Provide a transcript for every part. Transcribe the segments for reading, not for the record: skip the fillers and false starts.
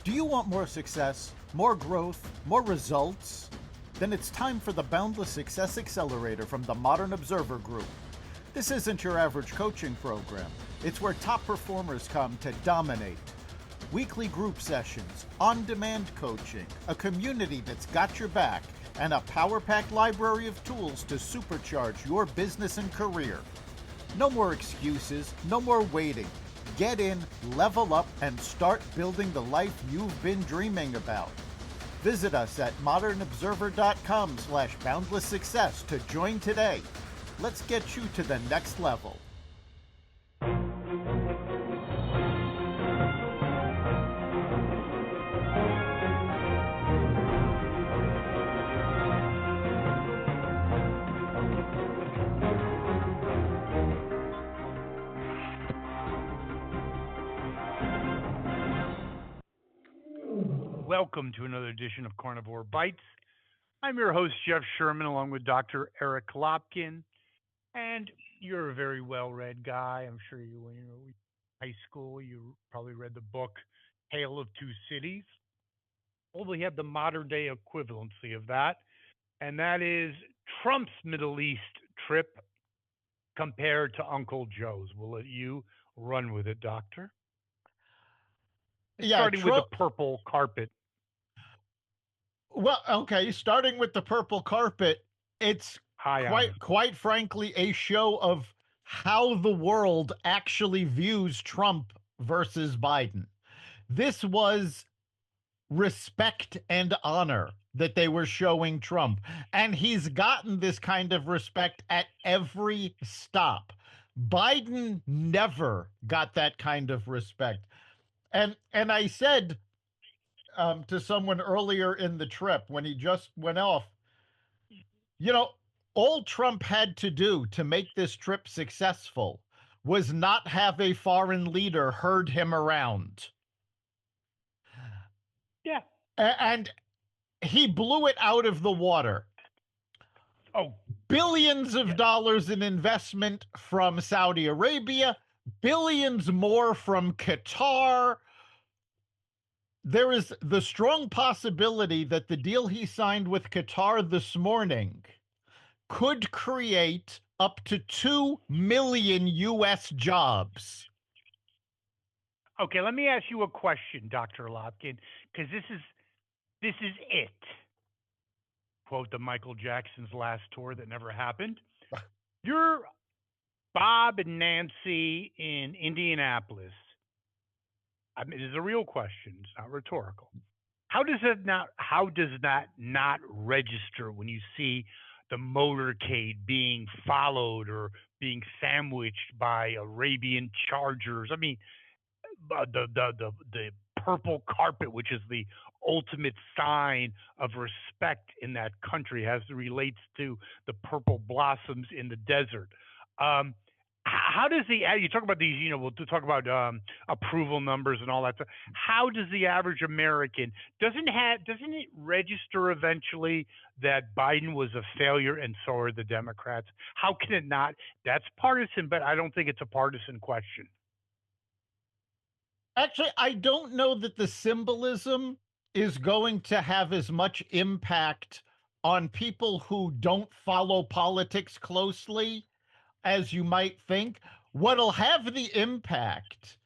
Do you want more success, more growth, more results? Then it's time for the Boundless Success Accelerator from the Modern Observer Group. This isn't your average coaching program. It's where top performers come to dominate. Weekly group sessions, on-demand coaching, a community that's got your back, and a power-packed library of tools to supercharge your business and career. No more excuses, no more waiting. Get in, level up, and start building the life you've been dreaming about. Visit us at modernobserver.com/boundlesssuccess to join today. Let's get you to the next level. Welcome to another edition of Carnivore Bites. I'm your host, Jeff Sherman, along with Dr. Eric Lopkin. And you're a very well-read guy. I'm sure you, when you were in high school, you probably read the book Tale of Two Cities. Well, we have the modern-day equivalency of that, and that is Trump's Middle East trip compared to Uncle Joe's. We'll let you run with it, Doctor. Starting with the purple carpet. Well, okay, starting with the purple carpet, it's quite frankly a show of how the world actually views Trump versus Biden. This was respect and honor that they were showing Trump, and he's gotten this kind of respect at every stop. Biden never got that kind of respect. And I said to someone earlier in the trip when he just went off, you know, all Trump had to do to make this trip successful was not have a foreign leader herd him around. Yeah. And he blew it out of the water. Oh, billions of dollars in investment from Saudi Arabia, billions more from Qatar. There is the strong possibility that the deal he signed with Qatar this morning could create up to 2 million U.S. jobs. Okay, let me ask you a question, Dr. Lopkin, because this is it. Quote the Michael Jackson's last tour that never happened. You're Bob and Nancy in Indianapolis. I mean, it's a real question. It's not rhetorical. How does that not register when you see the motorcade being followed or being sandwiched by Arabian Chargers? I mean, the purple carpet, which is the ultimate sign of respect in that country, relates to the purple blossoms in the desert. How does you talk about these, we'll talk about approval numbers and all that stuff. How does the average American, doesn't it register eventually that Biden was a failure and so are the Democrats? How can it not? That's partisan, but I don't think it's a partisan question. Actually, I don't know that the symbolism is going to have as much impact on people who don't follow politics closely as you might think. What'll have the impact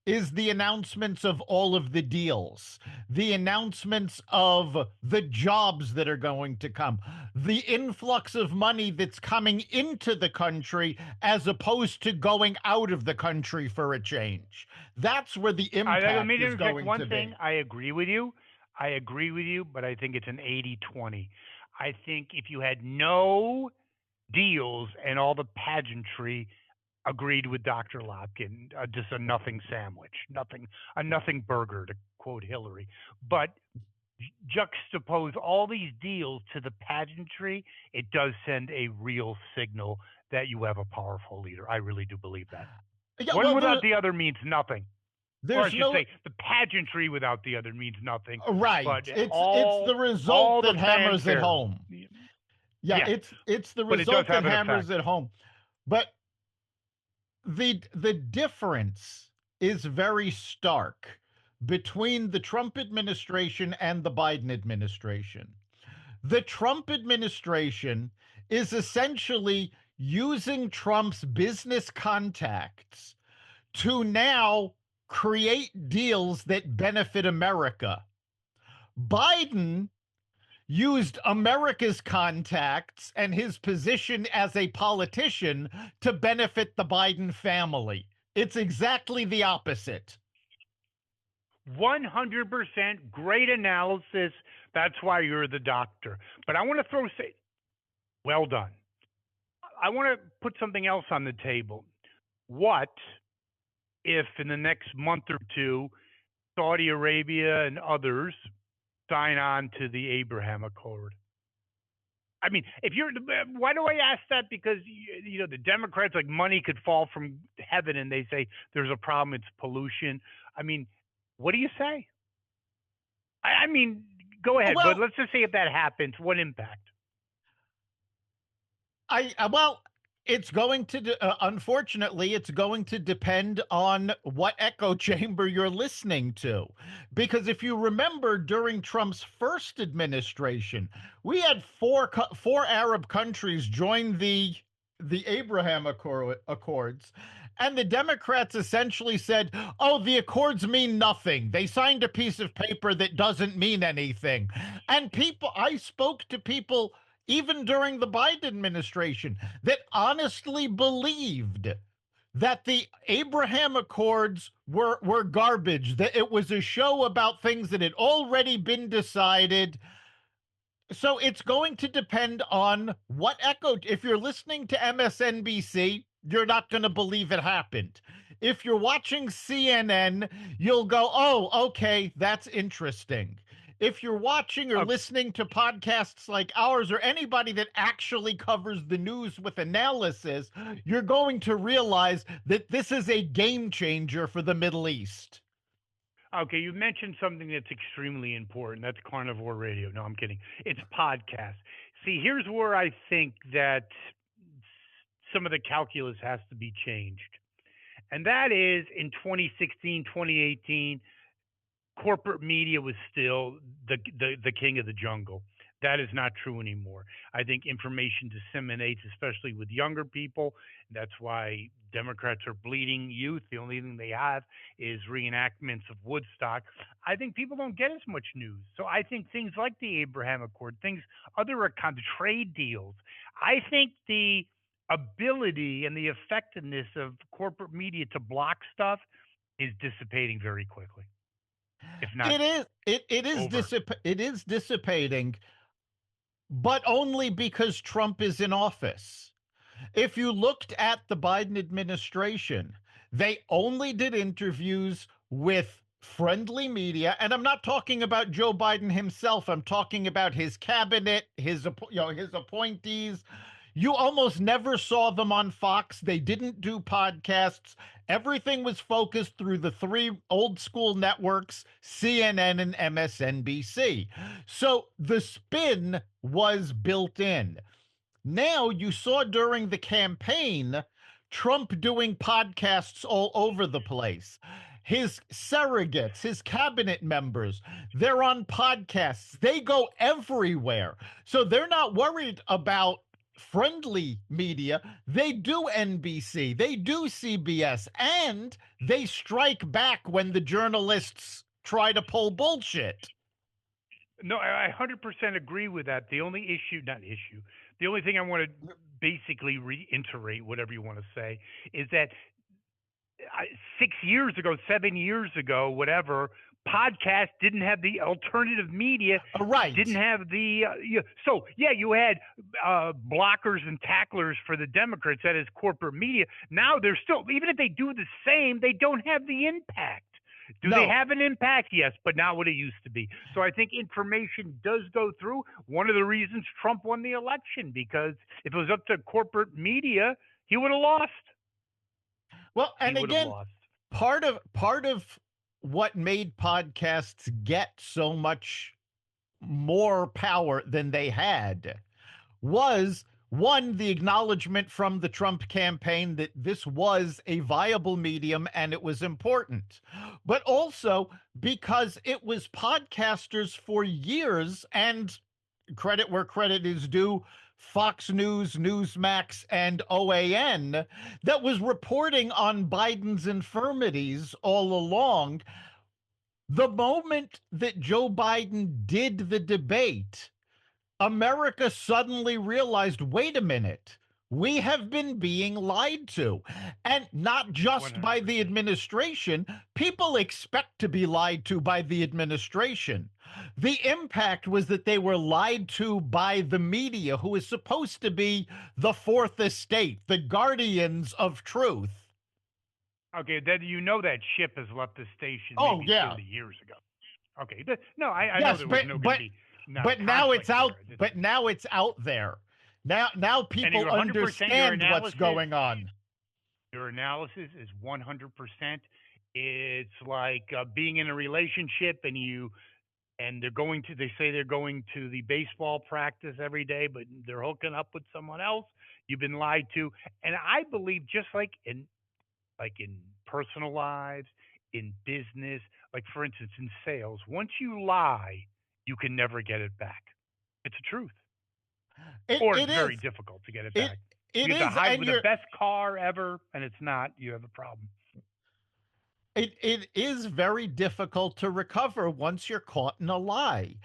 is the announcements of all of the deals, the announcements of the jobs that are going to come, the influx of money that's coming into the country as opposed to going out of the country for a change. That's where the impact is going to be. I agree with you, but I think it's an 80-20. I think if you had no deals and all the pageantry, agreed with Dr. Lopkin, just a nothing sandwich, a nothing burger, to quote Hillary. But juxtapose all these deals to the pageantry, it does send a real signal that you have a powerful leader. I really do believe that. Yeah, One without the other means nothing. Or I should say, the pageantry without the other means nothing. Right. But it's the result that hammers it home. Yeah, it's the result that hammers it home. But the difference is very stark between the Trump administration and the Biden administration. The Trump administration is essentially using Trump's business contacts to now create deals that benefit America. Biden used America's contacts and his position as a politician to benefit the Biden family. It's exactly the opposite. 100% great analysis. That's why you're the doctor. But I want to well done. I want to put something else on the table. What if in the next month or two, Saudi Arabia and others sign on to the Abraham Accord? I mean, why do I ask that? Because the Democrats, like, money could fall from heaven, and they say there's a problem, it's pollution. I mean, what do you say? I mean, go ahead, Well, but let's just say if that happens, what impact? Well, it's going to, unfortunately, it's going to depend on what echo chamber you're listening to. Because if you remember, during Trump's first administration, we had four Arab countries join the Abraham Accords. And the Democrats essentially said, oh, the accords mean nothing. They signed a piece of paper that doesn't mean anything. And I spoke to people even during the Biden administration that honestly believed that the Abraham Accords were garbage, that it was a show about things that had already been decided. So it's going to depend on what echo. If you're listening to MSNBC, you're not going to believe it happened. If you're watching CNN, you'll go, oh, okay, that's interesting. If you're watching or listening to podcasts like ours or anybody that actually covers the news with analysis, you're going to realize that this is a game changer for the Middle East. Okay, you mentioned something that's extremely important. That's Carnivore Radio. No, I'm kidding. It's podcast. See, here's where I think that some of the calculus has to be changed. And that is in 2016, 2018, corporate media was still the king of the jungle. That is not true anymore. I think information disseminates, especially with younger people. That's why Democrats are bleeding youth. The only thing they have is reenactments of Woodstock. I think people don't get as much news. So I think things like the Abraham Accord, other trade deals, I think the ability and the effectiveness of corporate media to block stuff is dissipating very quickly. If not, it is dissipating, but only because Trump is in office. If you looked at the Biden administration, they only did interviews with friendly media, and I'm not talking about Joe Biden himself. I'm talking about his cabinet, his appointees. You almost never saw them on Fox. They didn't do podcasts. Everything was focused through the three old school networks, CNN and MSNBC. So the spin was built in. Now you saw during the campaign, Trump doing podcasts all over the place. His surrogates, his cabinet members, they're on podcasts. They go everywhere. So they're not worried about friendly media. They do NBC, they do CBS, and they strike back when the journalists try to pull bullshit. No, I 100% agree with that. The only the only thing I want to basically reiterate, whatever you want to say, is that 6 years ago, 7 years ago, whatever, podcast didn't have the alternative media. Right. Didn't have the so yeah, you had blockers and tacklers for the Democrats, that is corporate media. Now they're still, even if they do the same, they don't have the impact. Do they have an impact? Yes, but not what it used to be. So I think information does go through. One of the reasons Trump won the election, because if it was up to corporate media, he would have lost. Well, and again, part of what made podcasts get so much more power than they had was One, the acknowledgement from the Trump campaign that this was a viable medium and it was important, but also because it was podcasters for years, and credit where credit is due, Fox News, Newsmax, and OAN, that was reporting on Biden's infirmities all along. The moment that Joe Biden did the debate, America suddenly realized, wait a minute, we have been being lied to. And not just by the 100%. administration, people expect to be lied to by the administration. The impact was that they were lied to by the media, who is supposed to be the fourth estate, the guardians of truth. Okay, then you know that ship has left the station Oh, maybe yeah. 30 years ago. Okay, no, I know Yes, there was no going to be not a but now it's conflict out. there. But now it's out there. Now And people you're 100%. understand what's going on. Your analysis is 100%. It's like being in a relationship and they say they're going to the baseball practice every day, but they're hooking up with someone else. You've been lied to, and I believe just like in personal lives, in business, like for instance in sales, once you lie, you can never get it back. It's a truth, or it's It is. very difficult to get it It back. it You have to is, hide and with the best car ever, and it's not. You have a problem. it is very difficult to recover once you're caught in a lie.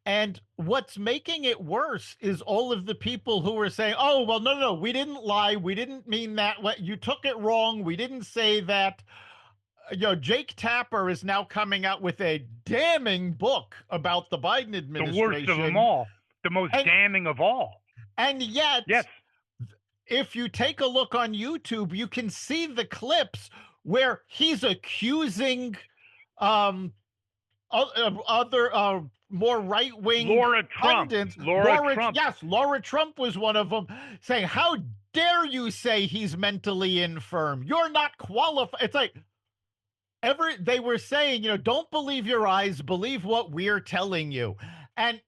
And what's making it worse is all of the people who are saying, "Oh, well, no, we didn't lie. We didn't mean that. What you took it wrong. We didn't say that." Jake Tapper is now coming out with a damning book about the Biden The worst of them administration, all, the most and damning of all. yet, Yes, if you take a look on YouTube, you can see the clips where he's accusing um, other more right wing Laura Trump. pundits. Laura Trump. Yes, Laura Trump was one of them, saying, "How dare you say he's mentally infirm? You're not qualified." It's like they were saying, don't believe your eyes, believe what we're telling you. And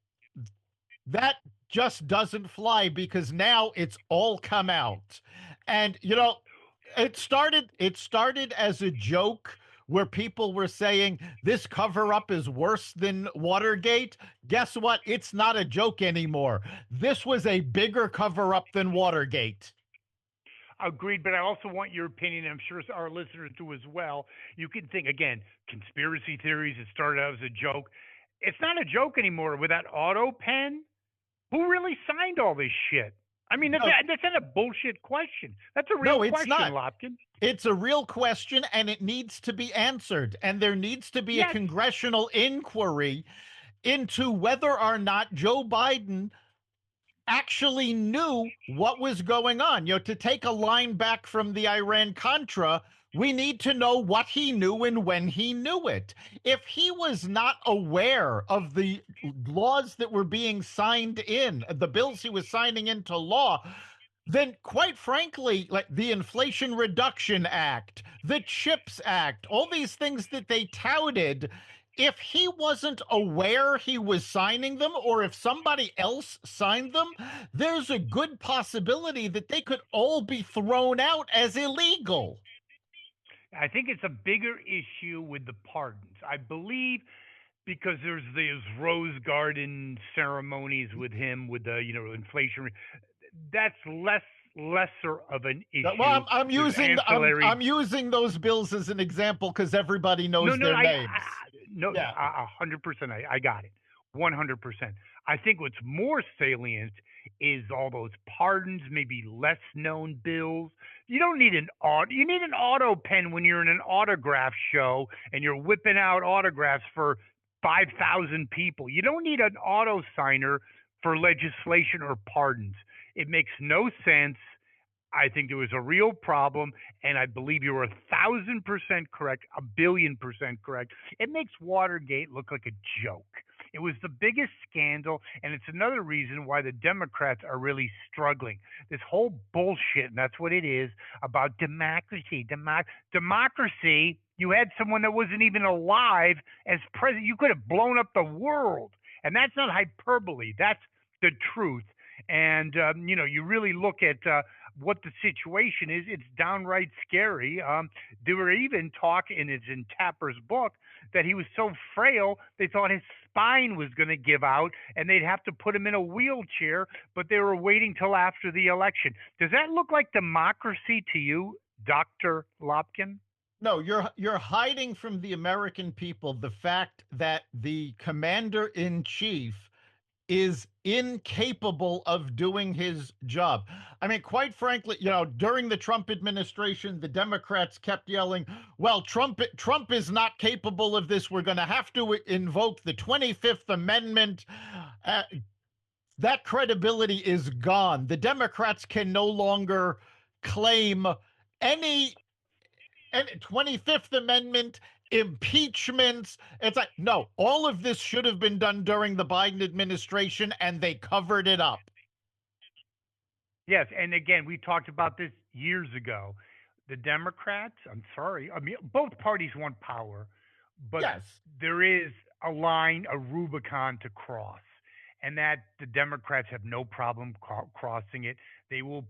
that just doesn't fly, because now it's all come out. And it started as a joke where people were saying this cover up is worse than Watergate. Guess what? It's not a joke anymore. This was a bigger cover up than Watergate. Agreed, but I also want your opinion. I'm sure our listeners do as well. You can think again, conspiracy theories. It started out as a joke. It's not a joke anymore with that auto pen. Who really signed all this shit? I mean, No, that's not a bullshit question. That's a real no, it's question, not. Lopkin. It's a real question, and it needs to be answered. And there needs to be a Yes. congressional inquiry into whether or not Joe Biden actually knew what was going on. To take a line back from the Iran Contra, we need to know what he knew and when he knew it. If he was not aware of the laws that were being signed in, the bills he was signing into law, then quite frankly, like the Inflation Reduction Act, the CHIPS Act, all these things that they touted, if he wasn't aware he was signing them, or if somebody else signed them, there's a good possibility that they could all be thrown out as illegal. I think it's a bigger issue with the pardons. I believe because there's these rose garden ceremonies with him with the inflation. That's lesser of an issue. Well, I'm There's using ancillary. I'm using those bills as an example because everybody knows No, their names. no, Yeah. 100%. I got it, 100%. I think what's more salient is all those pardons, maybe less known bills. You don't need you need an auto pen when you're in an autograph show and you're whipping out autographs for 5,000 people. You don't need an auto signer for legislation or pardons. It makes no sense. I think there was a real problem, and I believe you were 1,000% correct, 1,000,000,000% correct. It makes Watergate look like a joke. It was the biggest scandal, and it's another reason why the Democrats are really struggling. This whole bullshit, and that's what it is, about democracy. Democracy, you had someone that wasn't even alive as president. You could have blown up the world. And that's not hyperbole. That's the truth. And you really look at what the situation is. It's downright scary. There were even talk in Tapper's book that he was so frail they thought his spine was going to give out and they'd have to put him in a wheelchair, but they were waiting till after the election. Does that look like democracy to you, Dr. Lopkin? No, you're hiding from the American people the fact that the commander in chief is incapable of doing his job. I mean, quite frankly, during the Trump administration, the Democrats kept yelling, "Well, Trump is not capable of this. We're going to have to invoke the 25th Amendment." Uh, that credibility is gone. The Democrats can no longer claim any 25th Amendment, impeachments. It's like, no, all of this should have been done during the Biden administration, and they covered it up. Yes, and again, we talked about this years ago. The Democrats, I'm sorry, I mean, both parties want power, but Yes. there is a line, a Rubicon to cross, and that the Democrats have no problem crossing it. They will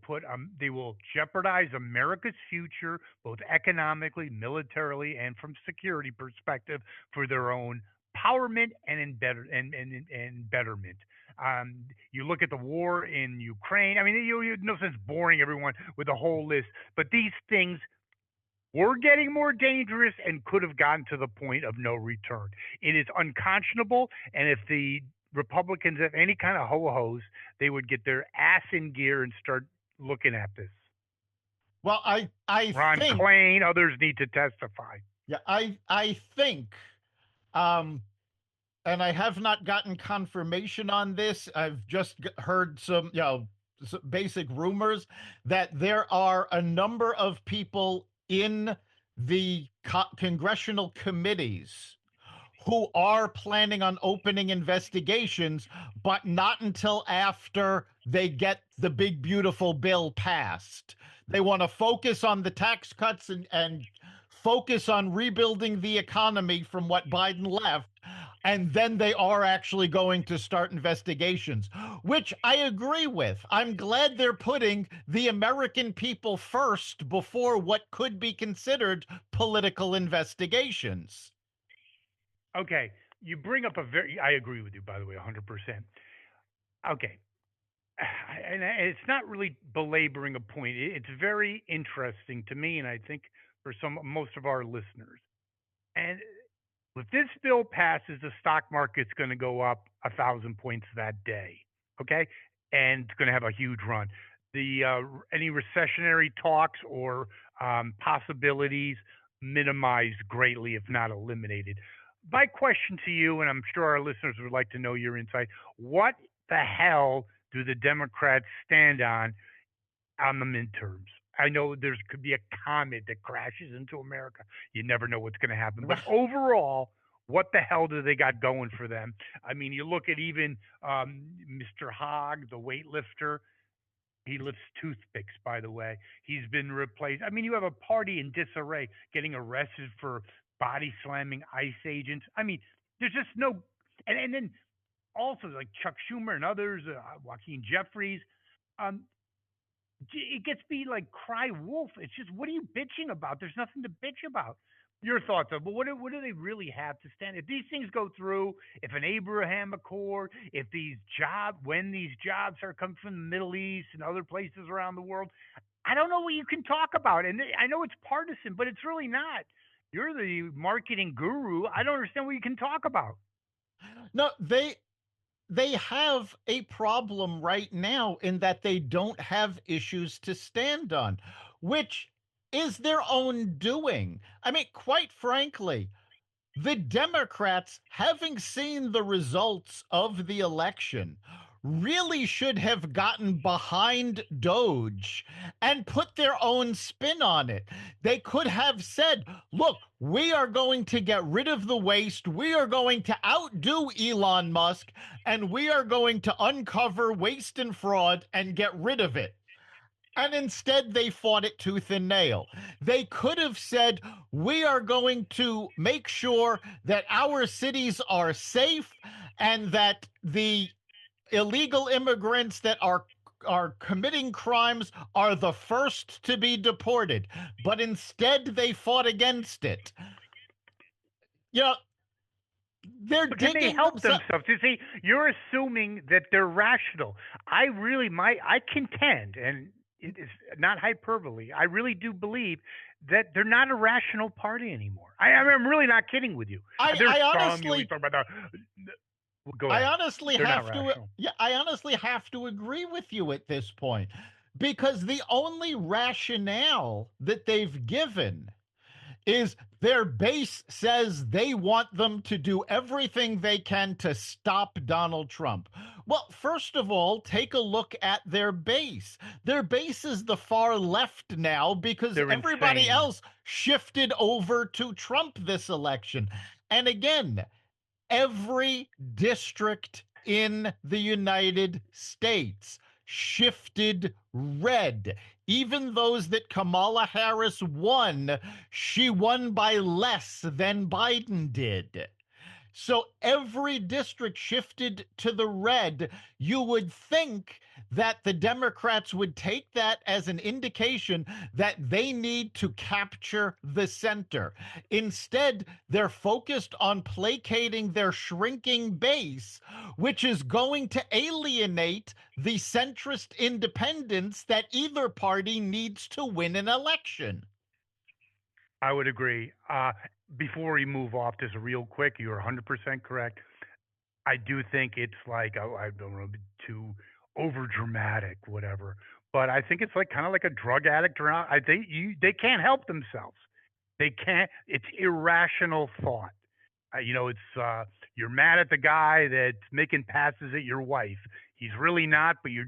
jeopardize America's future, both economically, militarily, and from security perspective, for their own empowerment and betterment. You look at the war in Ukraine. I mean, no sense boring everyone with a whole list, but these things were getting more dangerous and could have gotten to the point of no return. It is unconscionable, and if the Republicans have any kind of ho-hos, they would get their ass in gear and start looking at this. Well, Ron think Klain, others need to testify. Yeah, I think, and I have not gotten confirmation on this. I've just heard some, some basic rumors that there are a number of people in the congressional committees who are planning on opening investigations, but not until after they get the big, beautiful bill passed. They want to focus on the tax cuts and focus on rebuilding the economy from what Biden left. And then they are actually going to start investigations, which I agree with. I'm glad they're putting the American people first before what could be considered political investigations. Okay, you bring up I agree with you, by the way, 100%. Okay, and it's not really belaboring a point. It's very interesting to me, and I think for most of our listeners. And if this bill passes, the stock market's going to go up 1,000 points that day. Okay, and it's going to have a huge run. The any recessionary talks or possibilities minimized greatly, if not eliminated. My question to you, and I'm sure our listeners would like to know your insight: what the hell do the Democrats stand on the midterms? I know could be a comet that crashes into America. You never know what's going to happen. But overall, what the hell do they got going for them? I mean, you look at even Mr. Hogg, the weightlifter. He lifts toothpicks, by the way. He's been replaced. I mean, you have a party in disarray, getting arrested for body slamming ICE agents. I mean, there's just no. And then also like Chuck Schumer and others, Joaquin Jeffries. Um, it gets me like cry wolf. It's just, what are you bitching about? There's nothing to bitch about. Your thoughts are, but what do they really have to stand? If these things go through, if an Abraham Accord, when these jobs are coming from the Middle East and other places around the world, I don't know what you can talk about. And I know it's partisan, but it's really not. You're the marketing guru. I don't understand what you can talk about. No, they have a problem right now in that they don't have issues to stand on, which is their own doing. I mean, quite frankly, the Democrats, having seen the results of the election, really should have gotten behind Doge and put their own spin on it. They could have said, look, we are going to get rid of the waste. We are going to outdo Elon Musk, and we are going to uncover waste and fraud and get rid of it. And instead, they fought it tooth and nail. They could have said, we are going to make sure that our cities are safe and that the illegal immigrants that are committing crimes are the first to be deported, but instead they fought against it. You know, they're But can they digging help themselves. themselves? You see, you're assuming that they're rational. I contend, and it is not hyperbole. I really do believe that they're not a rational party anymore. I'm really not kidding with you. I, There's I some you honestly, talk about well, go I ahead. honestly They're not have to, rational. yeah, I honestly have to agree with you at this point, because the only rationale that they've given is their base says they want them to do everything they can to stop Donald Trump. Well, first of all, take a look at their base. Their base is the far left now because They're everybody insane. else shifted over to Trump this election. And again, every district in the United States shifted red. Even those that Kamala Harris won, she won by less than Biden did. So every district shifted to the red. You would think that the Democrats would take that as an indication that they need to capture the center. Instead, they're focused on placating their shrinking base, which is going to alienate the centrist independents that either party needs to win an election. I would agree. Before we move off this real quick, you're 100% correct. I do think it's like I don't want to be too over dramatic, whatever. But I think it's like kind of like a drug addict around. I think they can't help themselves. They can't. It's irrational thought. It's you're mad at the guy that's making passes at your wife. He's really not, but you're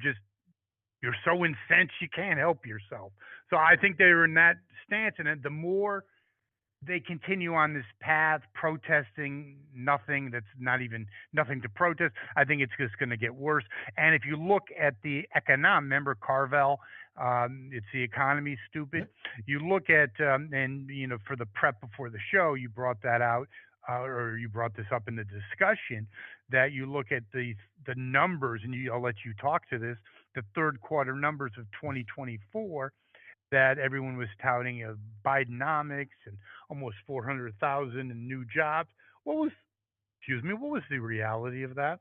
so incensed you can't help yourself. So I think they're in that stance, and then the more they continue on this path, protesting nothing that's not even nothing to protest. I think it's just going to get worse. And if you look at the economic, remember Carvel, it's the economy, stupid. You look at, and for the prep before the show, you brought that out, or you brought this up in the discussion, that you look at the numbers, and I'll let you talk to this, the third quarter numbers of 2024 that everyone was touting of Bidenomics and almost 400,000 in new jobs. What was the reality of that,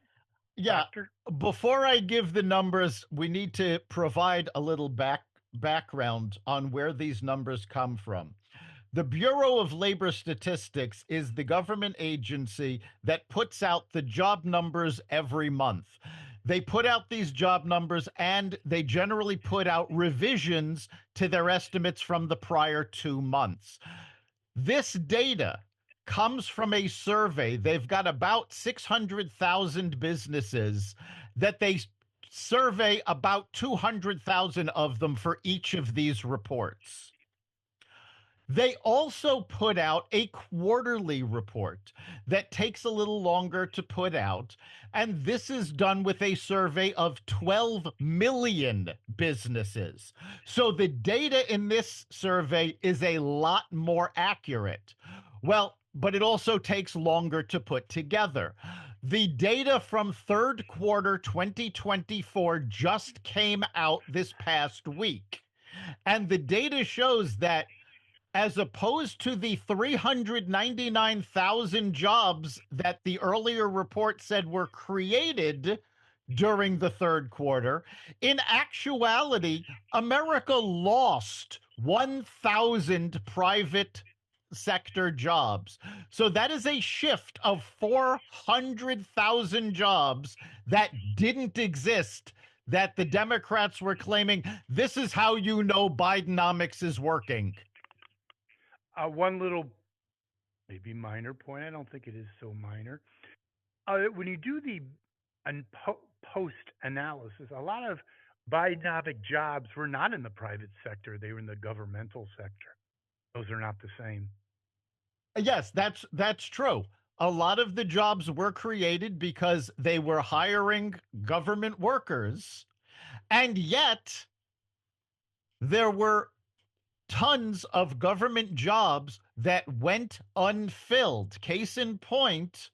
Yeah. Doctor? Before I give the numbers, we need to provide a little background on where these numbers come from. The Bureau of Labor Statistics is the government agency that puts out the job numbers every month. They put out these job numbers and they generally put out revisions to their estimates from the prior 2 months. This data comes from a survey. They've got about 600,000 businesses that they survey about 200,000 of them for each of these reports. They also put out a quarterly report that takes a little longer to put out. And this is done with a survey of 12 million businesses. So the data in this survey is a lot more accurate. Well, but it also takes longer to put together. The data from third quarter 2024 just came out this past week. And the data shows that as opposed to the 399,000 jobs that the earlier report said were created during the third quarter, in actuality, America lost 1,000 private sector jobs. So that is a shift of 400,000 jobs that didn't exist, that the Democrats were claiming this is how you know Bidenomics is working. One little, maybe minor point. I don't think it is so minor. When you do the post analysis, a lot of Bidenomic jobs were not in the private sector; they were in the governmental sector. Those are not the same. Yes, that's true. A lot of the jobs were created because they were hiring government workers, and yet there were tons of government jobs that went unfilled. Case in point,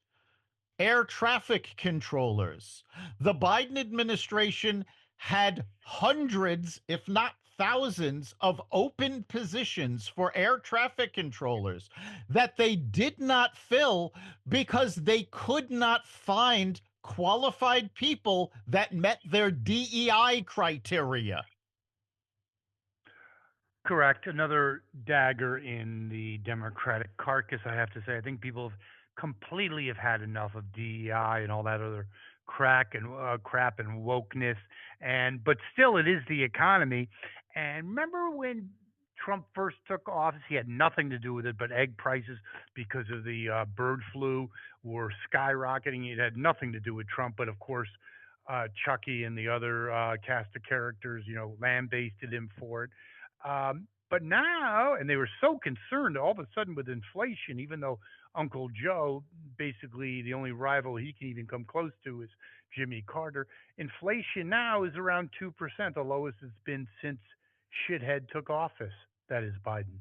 air traffic controllers. The Biden administration had hundreds, if not thousands, of open positions for air traffic controllers that they did not fill because they could not find qualified people that met their DEI criteria. Correct. Another dagger in the Democratic carcass, I have to say. I think people have completely have had enough of DEI and all that other crap and wokeness. And but still, it is the economy. And remember when Trump first took office, he had nothing to do with it, but egg prices because of the bird flu were skyrocketing. It had nothing to do with Trump, but of course, Chucky and the other cast of characters, lambasted him for it. But now, and they were so concerned all of a sudden with inflation, even though Uncle Joe, basically the only rival he can even come close to is Jimmy Carter. Inflation now is around 2%, the lowest it's been since shithead took office. That is Biden.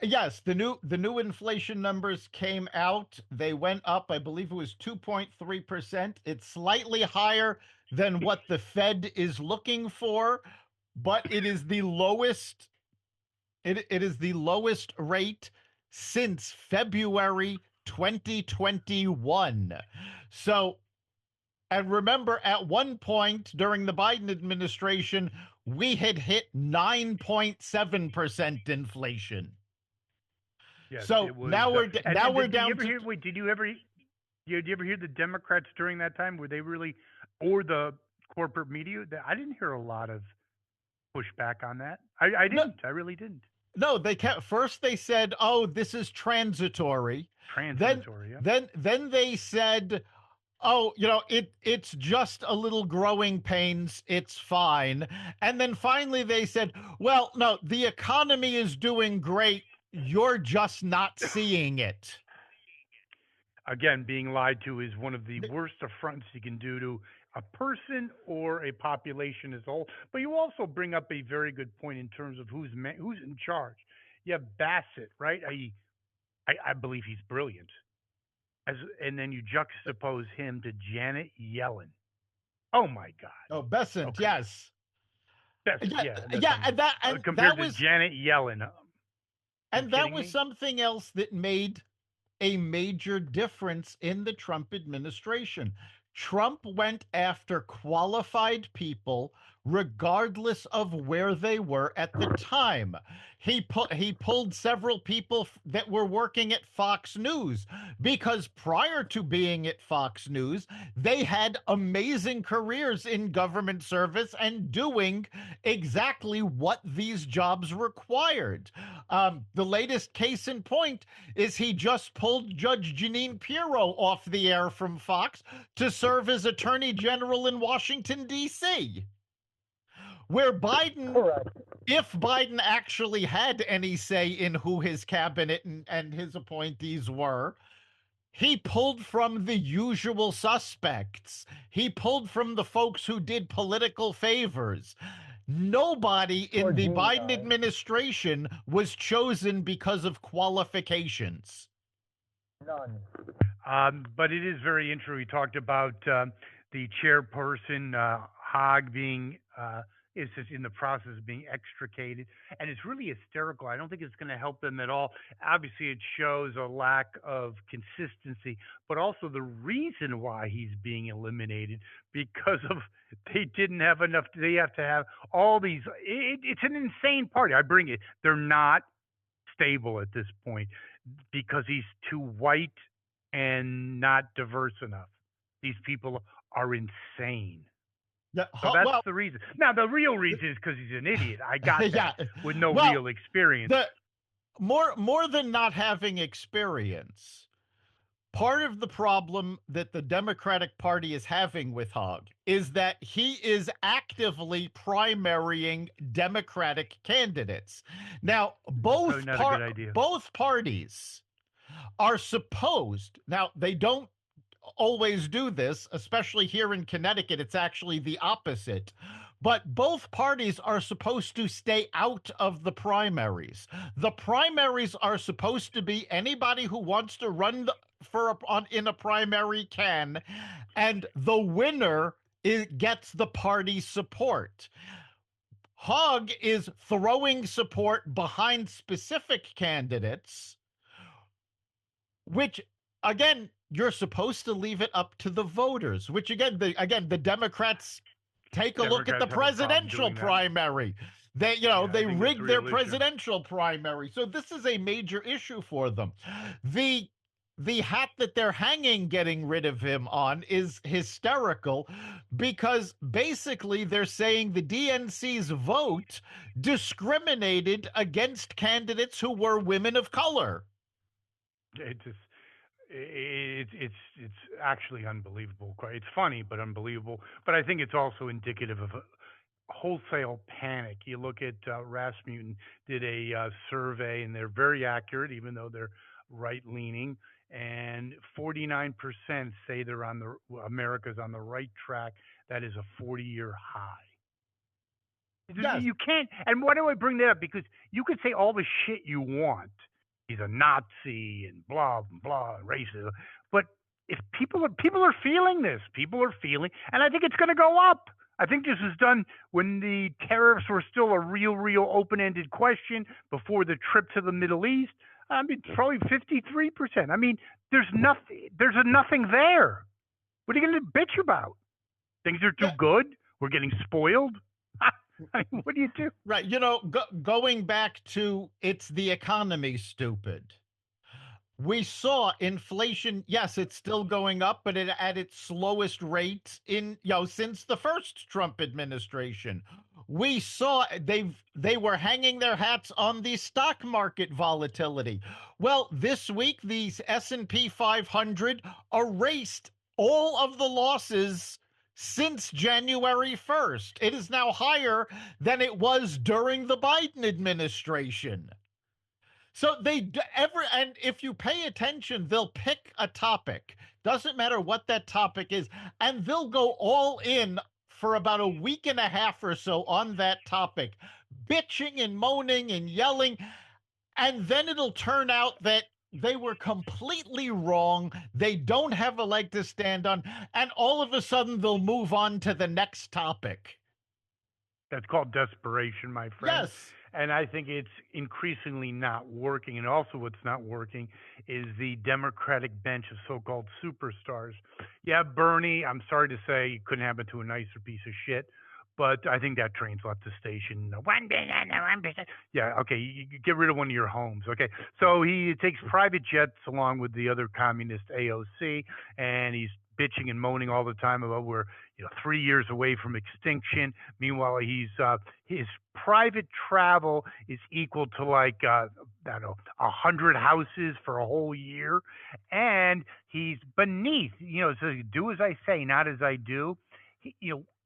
Yes, the new inflation numbers came out. They went up, I believe it was 2.3%. It's slightly higher than what the Fed is looking for, but it is the lowest rate since February 2021. So, and remember, at one point during the Biden administration, we had hit 9.7% inflation. Yes, So it was. now we're now we're Did you down ever to hear? Wait, did you ever hear the Democrats during that time? Were they really, or the corporate media? I didn't hear a lot of pushback on that. I no, didn't. I really didn't. no. They kept first. They said, "Oh, this is transitory." Then Transitory. Yeah. then they said, "Oh, it's just a little growing pains. It's fine." And then finally they said, "Well, no, the economy is doing great. You're just not seeing it." Again, being lied to is one of the worst affronts you can do to a person or a population as a whole. But you also bring up a very good point in terms of who's in charge. You have Bassett, right? I believe he's brilliant. And then you juxtapose him to Janet Yellen. Oh my God. Oh, Besant, Okay. yes. Yeah, Yeah, that's yeah, and that compared to Janet Yellen. You that kidding was me? something else that made a major difference in the Trump administration. Trump went after qualified people regardless of where they were at the time. He pulled several people that were working at Fox News because prior to being at Fox News, they had amazing careers in government service and doing exactly what these jobs required. The latest case in point is he just pulled Judge Jeanine Pirro off the air from Fox to serve as Attorney General in Washington, D.C., where Biden, Correct. if Biden actually had any say in who his cabinet and his appointees were, he pulled from the usual suspects. He pulled from the folks who did political favors. Nobody in Or the DEI. Biden administration was chosen because of qualifications. None. But it is very interesting. We talked about the chairperson, Hogg, being is just in the process of being extricated, and it's really hysterical. I don't think it's going to help them at all. Obviously, it shows a lack of consistency, but also the reason why he's being eliminated because of they didn't have enough. They have to have all these. It's an insane party. I bring it. They're not stable at this point because he's too white and not diverse enough. These people are insane. Yeah, So that's well, the reason. Now the real reason is because he's an idiot. I got yeah. that with no Well, real experience. the more than not having experience, part of the problem that the Democratic Party is having with Hogg is that he is actively primarying Democratic candidates. Now, Probably not a good idea. both parties are supposed, now they don't always do this, especially here in Connecticut. It's actually the opposite. But both parties are supposed to stay out of the primaries. The primaries are supposed to be anybody who wants to run in a primary can, and the winner gets the party support. Hogg is throwing support behind specific candidates, which again you're supposed to leave it up to the voters. Which again the Democrats take a look at the Democrats have a problem presidential doing that. primary. They Yeah, I they think it's a rigged their real issue. presidential primary, so this is a major issue for them. The the hat that they're hanging getting rid of him on is hysterical, because basically they're saying the DNC's vote discriminated against candidates who were women of color. It just it's actually unbelievable. It's funny, but unbelievable. But I think it's also indicative of a wholesale panic. You look at Rasmussen did a survey, and they're very accurate, even though they're right leaning. And 49% say they're on the America's on the right track. That is a 40-year high. Yes. You can't. And why do I bring that up? Because you could say all the shit you want. He's a Nazi and blah blah racism. But if people are feeling this, people are feeling, and I think it's going to go up. I think this was done when the tariffs were still a real open-ended question before the trip to the Middle East. I mean, probably 53%. I mean, there's nothing there. What are you going to bitch about? Things are too good. We're getting spoiled. What do you do? Right. Going back to it's the economy, stupid. We saw inflation. Yes, it's still going up, but at its slowest rate since the first Trump administration. We saw they were hanging their hats on the stock market volatility. Well, this week the S&P 500 erased all of the losses since January 1st. It is now higher than it was during the Biden administration. So and if you pay attention, they'll pick a topic. Doesn't matter what that topic is, and they'll go all in for about a week and a half or so on that topic, bitching and moaning and yelling, and then it'll turn out that they were completely wrong. They don't have a leg to stand on, and all of a sudden they'll move on to the next topic. That's called desperation, my friend. Yes. And I think it's increasingly not working. And also, what's not working is the Democratic bench of so called superstars. Yeah, Bernie, I'm sorry to say, couldn't happen to a nicer piece of shit. But I think that train's left the station. 1%, 1%. Yeah, okay, you get rid of one of your homes. Okay, so he takes private jets along with the other communist AOC, and he's bitching and moaning all the time about we're 3 years away from extinction. Meanwhile, his private travel is equal to like I don't know 100 houses for a whole year, and he's beneath. So do as I say, not as I do.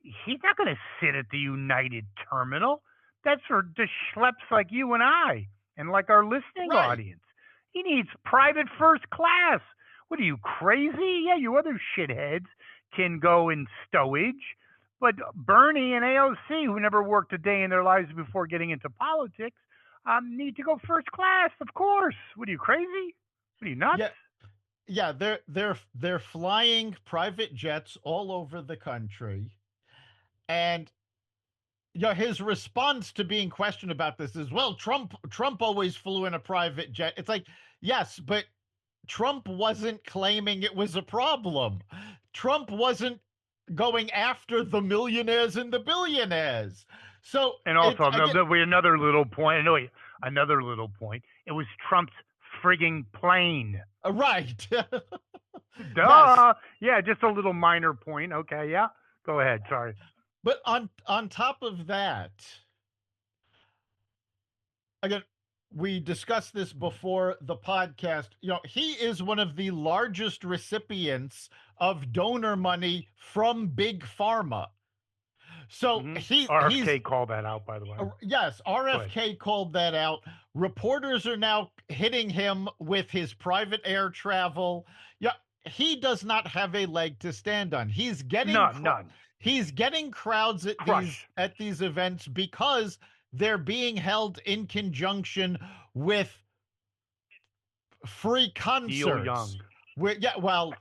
He's not going to sit at the United Terminal. That's for the schleps like you and I, and like our listening audience. He needs private first class. What are you, crazy? Yeah, you other shitheads can go in stowage. But Bernie and AOC, who never worked a day in their lives before getting into politics, need to go first class, of course. What are you, crazy? What are you, nuts? Yeah, they're flying private jets all over the country. And his response to being questioned about this is, well, Trump always flew in a private jet. It's like, yes, but Trump wasn't claiming it was a problem. Trump wasn't going after the millionaires and the billionaires. So, and also another little point. No, wait, another little point. It was Trump's frigging plane. Right. Duh. Yes. Yeah, just a little minor point. Okay, yeah. Go ahead. Sorry. But on top of that, again, we discussed this before the podcast. He is one of the largest recipients of donor money from Big Pharma. So RFK called that out, by the way. Yes, RFK called that out. Reporters are now hitting him with his private air travel. Yeah, he does not have a leg to stand on. He's getting none. He's getting crowds at these events because they're being held in conjunction with free concerts. Neil Young. Yeah, well,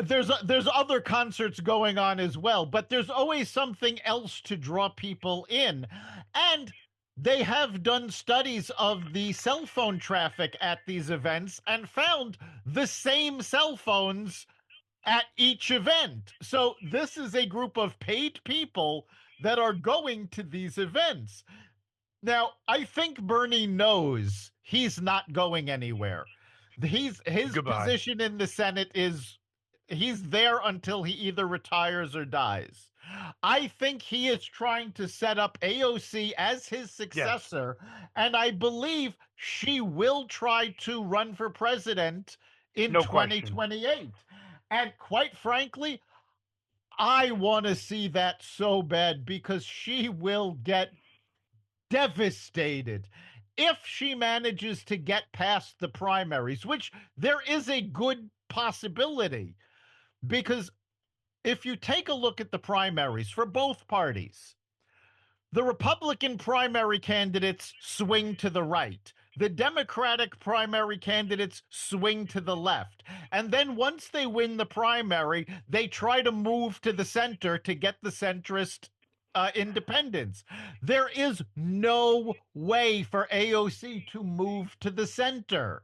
there's other concerts going on as well, but there's always something else to draw people in. And they have done studies of the cell phone traffic at these events and found the same cell phones at each event. So this is a group of paid people that are going to these events. Now, I think Bernie knows he's not going anywhere. His Goodbye. position in the Senate is he's there until he either retires or dies. I think he is trying to set up AOC as his Yes, successor, and I believe she will try to run for president in no question. 2028. And quite frankly, I want to see that so bad because she will get devastated if she manages to get past the primaries, which there is a good possibility. Because if you take a look at the primaries for both parties, the Republican primary candidates swing to the right. The Democratic primary candidates swing to the left. And then once they win the primary, they try to move to the center to get the centrist independents. There is no way for AOC to move to the center.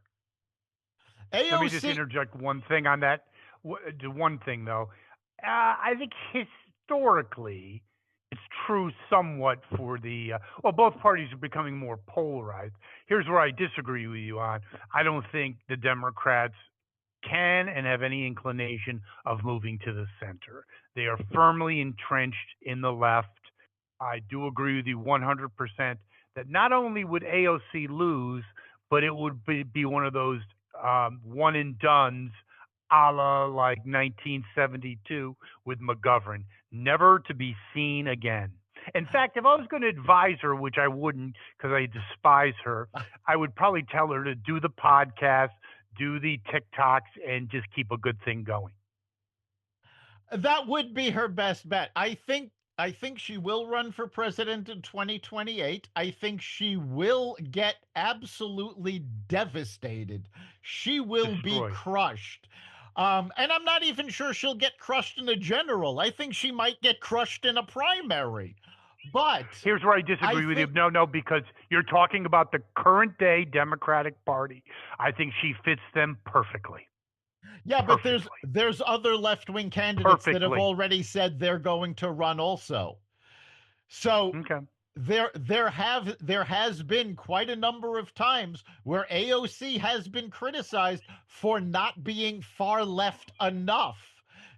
Let me just AOC, interject one thing on that. One thing though, I think historically, it's true somewhat for the well, both parties are becoming more polarized. Here's where I disagree with you on. I don't think the Democrats can and have any inclination of moving to the center. They are firmly entrenched in the left. I do agree with you 100% that not only would AOC lose, but it would be one of those one and dones a la like 1972 with McGovern, never to be seen again. In fact, if I was going to advise her, which I wouldn't because I despise her, I would probably tell her to do the podcast, do the TikToks, and just keep a good thing going. that would be her best bet. I think she will run for president in 2028. I think she will get absolutely devastated. She will be Destroyed. crushed. And I'm not even sure she'll get crushed in a general. I think she might get crushed in a primary. But Here's where I I disagree with you. think, No, because you're talking about the current day Democratic Party. I think she fits them perfectly. yeah, but there's Perfectly. there's other left-wing candidates that have Perfectly. already said they're going to run also. So Okay. there has been quite a number of times where AOC has been criticized for not being far left enough.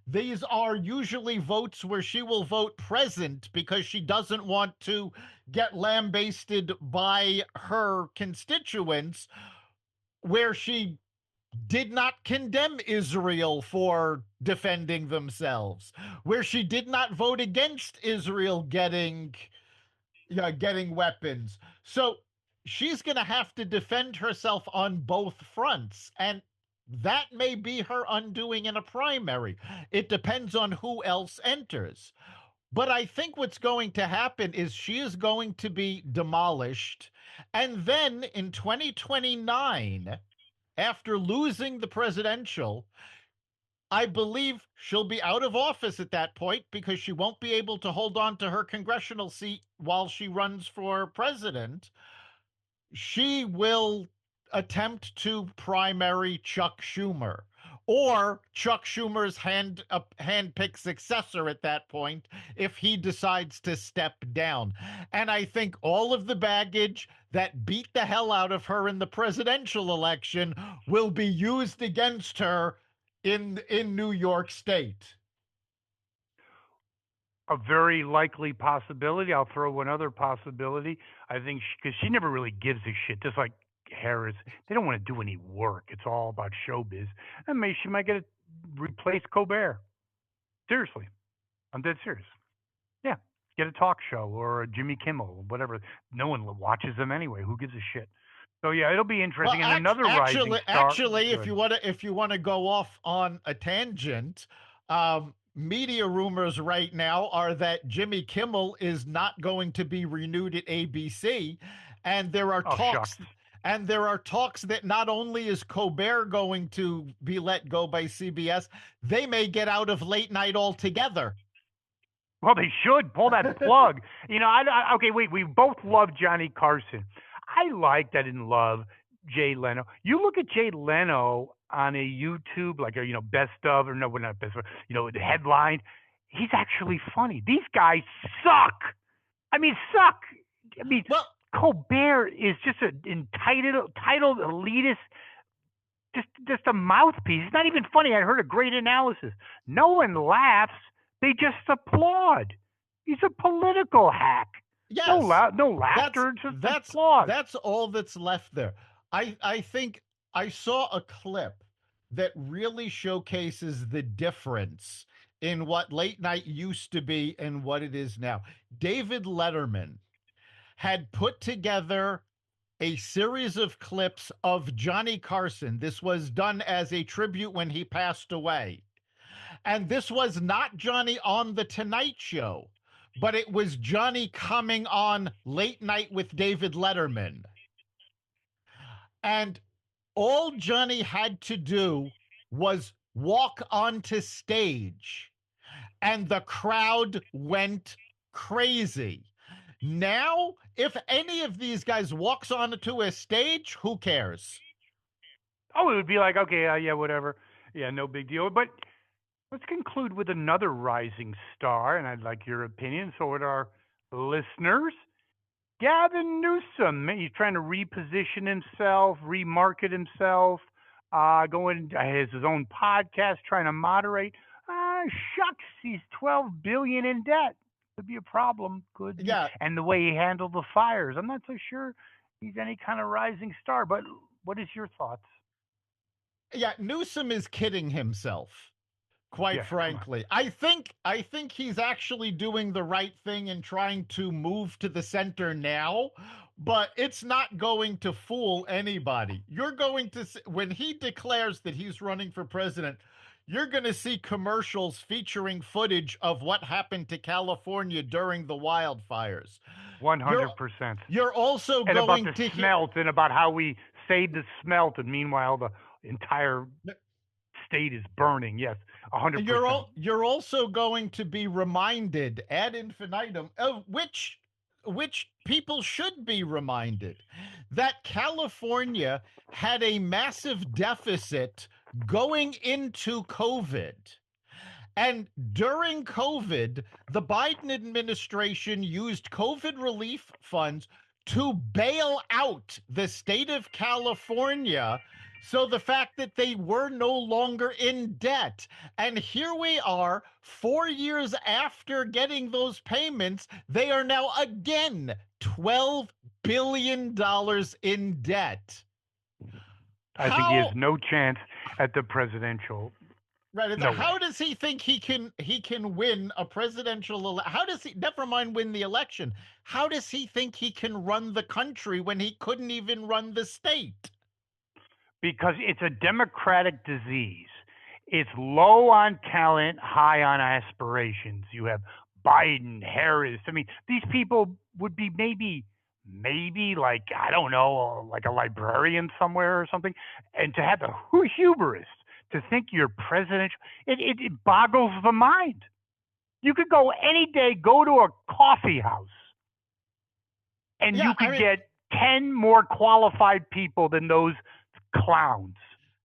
These are usually votes where she will vote present because she doesn't want to get lambasted by her constituents, where she did not condemn Israel for defending themselves, where she did not vote against Israel getting weapons. So she's going to have to defend herself on both fronts. And that may be her undoing in a primary. It depends on who else enters. But I think what's going to happen is she is going to be demolished. And then in 2029, after losing the presidential, I believe she'll be out of office at that point because she won't be able to hold on to her congressional seat while she runs for president. She will attempt to primary Chuck Schumer or Chuck Schumer's handpicked successor at that point if he decides to step down. And I think all of the baggage that beat the hell out of her in the presidential election will be used against her in New York State. A very likely possibility. I'll throw one other possibility. I think because she never really gives a shit, just like Harris. They don't want to do any work. It's all about showbiz. And maybe she might get to replace Colbert. Seriously, I'm dead serious. Yeah, get a talk show or a Jimmy Kimmel, whatever. No one watches them anyway. Who gives a shit? So yeah, it'll be Well, interesting. And another rising star. if Good. you want to go off on a tangent, media rumors right now are that Jimmy Kimmel is not going to be renewed at ABC, and Oh shucks. And there are talks that not only is Colbert going to be let go by CBS, they may get out of late night altogether. Well, they should pull that plug. Okay, wait. We both love Johnny Carson. I liked, I didn't love Jay Leno. You look at Jay Leno on a YouTube, like a best of, or no, well, not best of, the headline. He's actually funny. These guys suck. I mean, suck. I mean, Well, Colbert is just an entitled elitist, just a mouthpiece. It's not even funny. I heard a great analysis. No one laughs. They just applaud. He's a political hack. No, yes, no laughter, just that's applause. that's all that's left there. I think I saw a clip that really showcases the difference in what late night used to be and what it is now. David Letterman had put together a series of clips of Johnny Carson. This was done as a tribute when he passed away. And this was not Johnny on The Tonight Show, but it was Johnny coming on Late Night with David Letterman. And all Johnny had to do was walk onto stage, and the crowd went crazy. Now, if any of these guys walks onto a stage, who cares? Oh, it would be like, okay, yeah, whatever. Yeah, no big deal. But let's conclude with another rising star, and I'd like your opinion. So, with our listeners, Gavin Newsom, he's trying to reposition himself, remarket himself, going has his own podcast, trying to moderate. Shucks, he's $12 billion in debt. Could be a problem. Could be. Yeah, And the way he handled the fires, I'm not so sure he's any kind of rising star. But what is your thoughts? yeah, Newsom is kidding himself. Quite Yeah, come on. frankly, I think he's actually doing the right thing and trying to move to the center now, but it's not going to fool anybody. You're going to when he declares that he's running for president, you're going to see commercials featuring footage of what happened to California during the wildfires. You're 100%. you're also And about going the to hear smelt and about how we saved the smelt, and meanwhile the entire state is burning. Yes, 100%. you're also going to be reminded ad infinitum of which people should be reminded that California had a massive deficit going into COVID. And during COVID, the Biden administration used COVID relief funds to bail out the state of California. So the fact that they were no longer in debt. And here we are, 4 years after getting those payments, they are now again $12 billion in debt. I think he has How no chance at the presidential. Right. No How way. does he think he can win a presidential how does he never mind win the election? How does he think he can run the country when he couldn't even run the state? Because it's a democratic disease. It's low on talent, high on aspirations. You have Biden, Harris. I mean, these people would be maybe like, I don't know, like a librarian somewhere or something. And to have the hubris to think you're presidential, it boggles the mind. You could go any day, go to a coffee house, and Yeah, you could get 10 more qualified people than those clowns.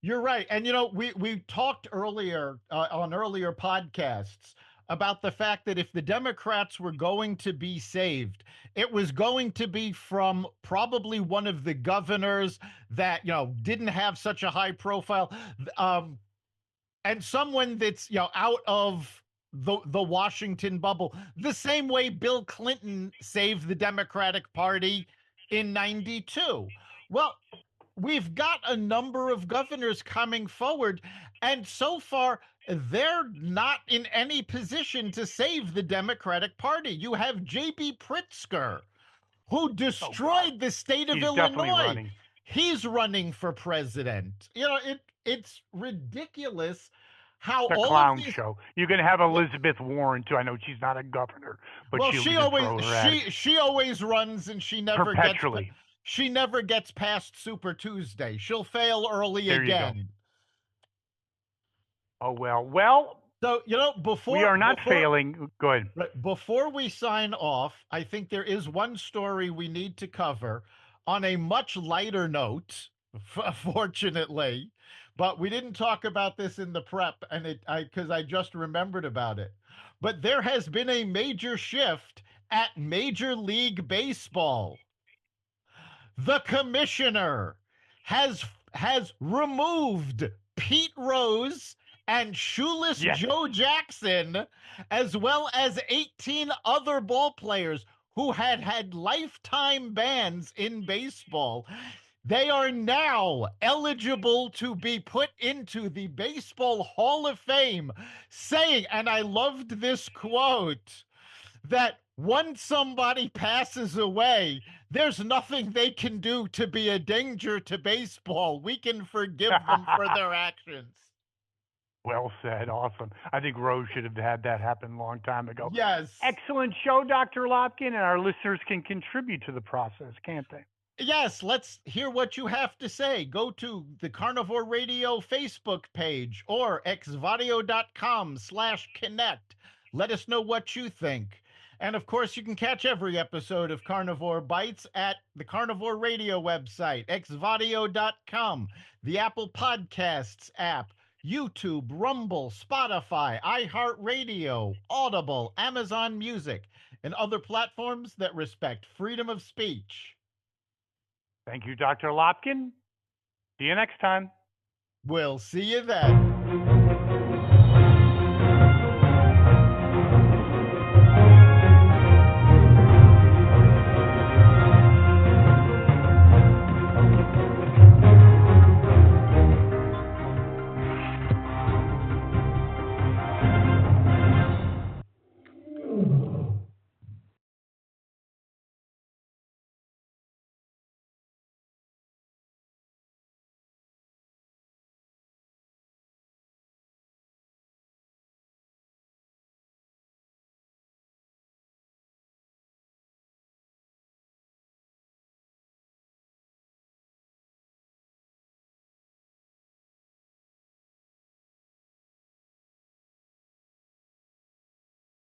you're right. And we talked earlier on earlier podcasts about the fact that if the Democrats were going to be saved, it was going to be from probably one of the governors that didn't have such a high profile, um, and someone that's out of the Washington bubble, the same way Bill Clinton saved the Democratic Party in '92. Well, we've got a number of governors coming forward, and so far they're not in any position to save the Democratic Party. You have J.B. Pritzker, who Oh God, destroyed the state of he's definitely Illinois. running. He's running for president. It's ridiculous how The all of clown these. show. You can have Elizabeth Warren too. I know she's not a governor, but Well, she'll she just always throw her at it she always runs and she never gets perpetually. she never gets past Super Tuesday. She'll fail early There you go. again. Oh, well. So, we are not failing. Good. Before we sign off, I think there is one story we need to cover on a much lighter note, fortunately, but we didn't talk about this in the prep, and because I just remembered about it. But there has been a major shift at Major League Baseball. The commissioner has removed Pete Rose and Shoeless Yes. Joe Jackson, as well as 18 other ball players who had lifetime bans in baseball. They are now eligible to be put into the Baseball Hall of Fame, saying, and I loved this quote, that once somebody passes away, there's nothing they can do to be a danger to baseball. We can forgive them for their actions. Well said. Awesome. I think Rose should have had that happen a long time ago. Yes. Excellent show, Dr. Lopkin, and our listeners can contribute to the process, can't they? Yes, let's hear what you have to say. Go to the Carnivore Radio Facebook page or xvadio.com/connect. Let us know what you think. And of course, you can catch every episode of Carnivore Bites at the Carnivore Radio website, xvadio.com, the Apple Podcasts app, YouTube, Rumble, Spotify, iHeartRadio, Audible, Amazon Music, and other platforms that respect freedom of speech. Thank you, Dr. Lopkin. See you next time. We'll see you then.